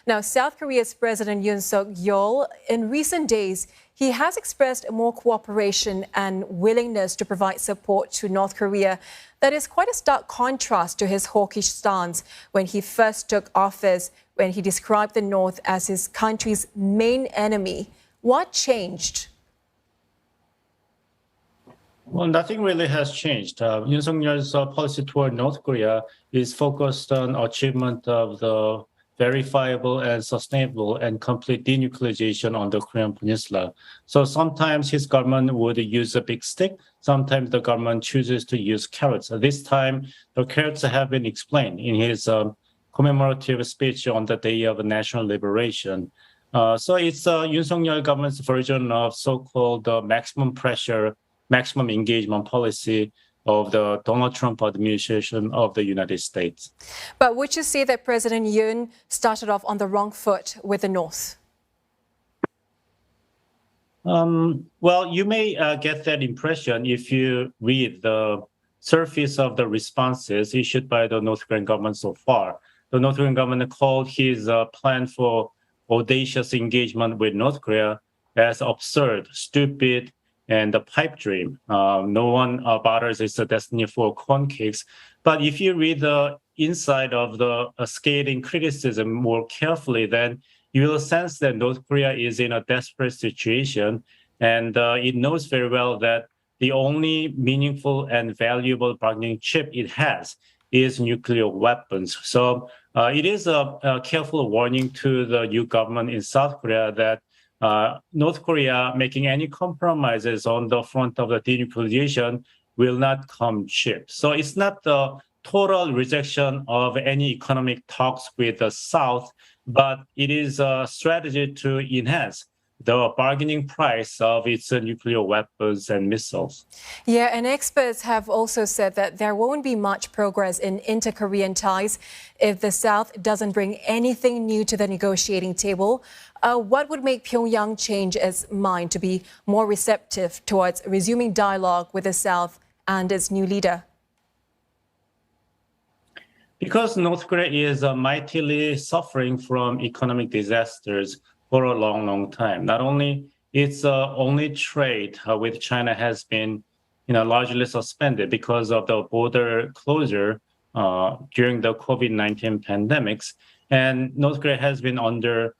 Now, South Korea's President Yoon Suk-yeol, in recent days, he has expressed more cooperation and willingness to provide support to North Korea. That is quite a stark contrast to his hawkish stance when he first took office, when he described the North as his country's main enemy. What changed? Well, nothing really has changed. Yoon Suk-yeol's policy toward North Korea is focused on achievement of the verifiable and sustainable and complete denuclearization on the Korean Peninsula. So sometimes his government would use a big stick. Sometimes the government chooses to use carrots. This time, the carrots have been explained in his commemorative speech on the Day of National Liberation. So it's Yoon Suk-yeol government's version of so-called maximum pressure, maximum engagement policy of the Donald Trump administration of the United States. But would you say that President Yoon started off on the wrong foot with the North? Well, you may get that impression if you read the surface of the responses issued by the North Korean government so far. The North Korean government called his plan for audacious engagement with North Korea as absurd, stupid, and a pipe dream. No one bothers its destiny for corn cakes. But if you read the inside of the scathing criticism more carefully, then you will sense that North Korea is in a desperate situation. And it knows very well that the only meaningful and valuable bargaining chip it has is nuclear weapons. So it is a careful warning to the new government in South Korea that North Korea making any compromises on the front of the denuclearization will not come cheap. So it's not the total rejection of any economic talks with the South, but it is a strategy to enhance the bargaining price of its nuclear weapons and missiles. Yeah, and experts have also said that there won't be much progress in inter-Korean ties if the South doesn't bring anything new to the negotiating table. What would make Pyongyang change its mind to be more receptive towards resuming dialogue with the South and its new leader? Because North Korea is mightily suffering from economic disasters for a long, long time. Not only its only trade with China has been, largely suspended because of the border closure during the COVID-19 pandemics, and North Korea has been under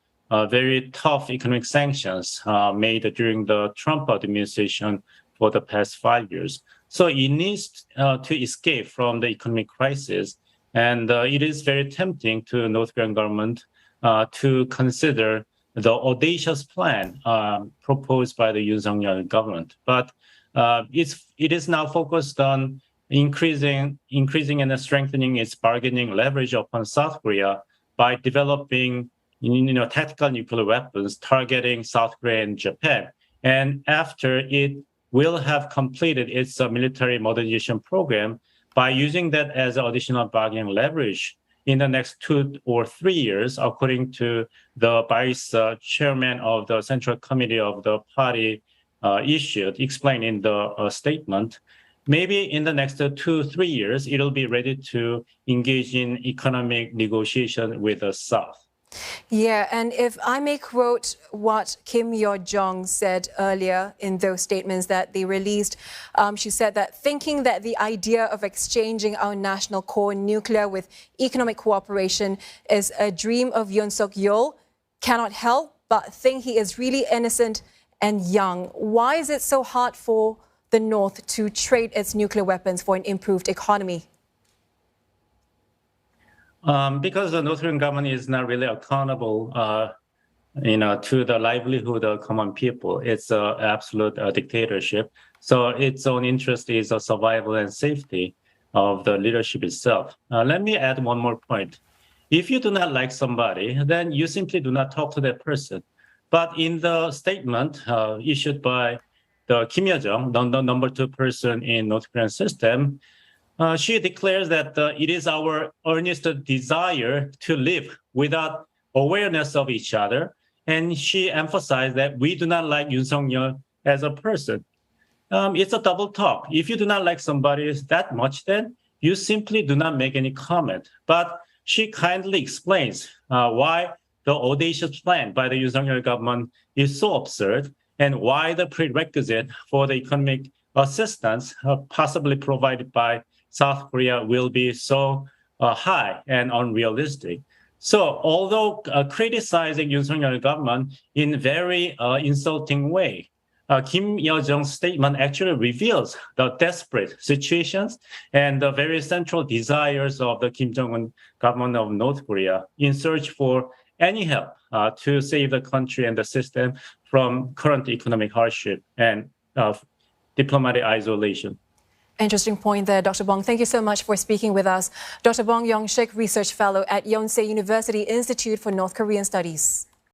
very tough economic sanctions made during the Trump administration for the past 5 years. So it needs to escape from the economic crisis, and it is very tempting to North Korean government to consider the audacious plan proposed by the Yoon Suk-yeol government. But it is now focused on increasing and strengthening its bargaining leverage upon South Korea by developing tactical nuclear weapons targeting South Korea and Japan. And after it will have completed its military modernization program, by using that as additional bargaining leverage in the next 2 or 3 years, according to the vice chairman of the Central Committee of the party explained in the statement, maybe in the next 2-3 years, it'll be ready to engage in economic negotiation with the South. Yeah, and if I may quote what Kim Yo-jong said earlier in those statements that they released, she said that thinking that the idea of exchanging our national core nuclear with economic cooperation is a dream of Yoon Suk-yeol cannot help but think he is really innocent and young. Why is it so hard for the North to trade its nuclear weapons for an improved economy? Because the North Korean government is not really accountable, to the livelihood of common people. It's an absolute dictatorship. So its own interest is the survival and safety of the leadership itself. Let me add one more point. If you do not like somebody, then you simply do not talk to that person. But in the statement issued by the Kim Yo-jong, the number 2 person in North Korean system, she declares that it is our earnest desire to live without awareness of each other. And she emphasized that we do not like Yoon Suk-yeol as a person. It's a double talk. If you do not like somebody that much, then you simply do not make any comment. But she kindly explains why the audacious plan by the Yoon Suk-yeol government is so absurd, and why the prerequisite for the economic assistance possibly provided by South Korea will be so high and unrealistic. So, although criticizing Yoon Suk-yeol government in very insulting way, Kim Yo-jong's statement actually reveals the desperate situations and the very central desires of the Kim Jong-un government of North Korea in search for any help to save the country and the system from current economic hardship and diplomatic isolation. Interesting point there, Dr. Bong. Thank you so much for speaking with us. Dr. Bong Young-shik, Research Fellow at Yonsei University Institute for North Korean Studies.